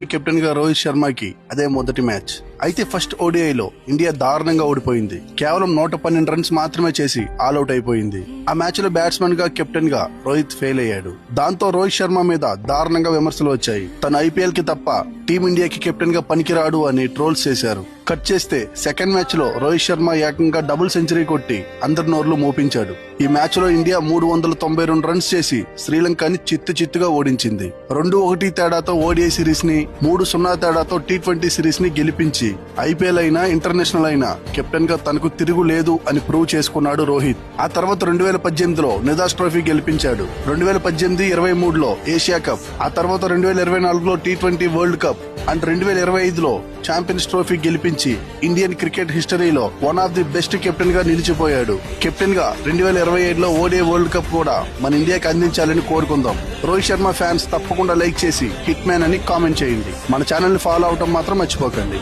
Captain గా రోహిత్ శర్మకి అదే మొదటి మ్యాచ్. అయితే ఫస్ట్ ఓడిఐలో ఇండియా దారుణంగా ఓడిపోయింది. కేవలం 112 రన్స్ మాత్రమే చేసి ఆల్అౌట్ అయిపోయింది. ఆ మ్యాచ్ లో బ్యాట్స్మెన్ గా కెప్టెన్ గా రోహిత్ ఫెయిల్ అయ్యాడు. దాంతో రోహిత్ శర్మ మీద దారుణంగా విమర్శలు వచ్చాయి. తన ఐపీఎల్ కి తప్ప టీమిండియాకి కెప్టెన్ గా పనికిరాడు అని ట్రోల్స్ చేశారు. కట్ చేస్తే సెకండ్ మ్యాచ్ లో రోహిత్ శర్మ ఏకంగా డబుల్ సెంచరీ కొట్టి అందరి నోర్లు మోపించాడు. ఈ మ్యాచ్ లో ఇండియా 392 రన్స్ చేసి శ్రీలంకని చిత్తుగా ఓడించింది. 2-1 తేడాతో ఓడిఐ సిరీస్ ని, 3-0 తేడాతో టీ20 సిరీస్ ని గెలిపించి ఐపీఎల్ అయినా ఇంటర్నేషనల్ అయినా కెప్టెన్ గా తనకు తిరుగు లేదు అని ప్రూవ్ చేసుకున్నాడు రోహిత్. ఆ తర్వాత 2018లో నిదాస్ ట్రోఫీ గెలిపించాడు. 2018-23లో ఏషియా కప్, ఆ తర్వాత 2024లో టీ20 వరల్డ్ కప్ అండ్ 2025లో ఛాంపియన్స్ ట్రోఫీ గెలిపించి ఇండియన్ క్రికెట్ హిస్టరీలో one of the best captain గా నిలిచిపోయాడు. కెప్టెన్ గా 2027లో ఓడిఐ వరల్డ్ కప్ కూడా మన ఇండియాకి అందించాలని కోరుకుందాం. రోహిత్ శర్మ ఫ్యాన్స్ తప్పకుండా లైక్ చేసి హిట్ మ్యాన్ అని కామెంట్ చేయండి. మన ఛానల్ ని ఫాలో అవటం మాత్రం మర్చిపోకండి.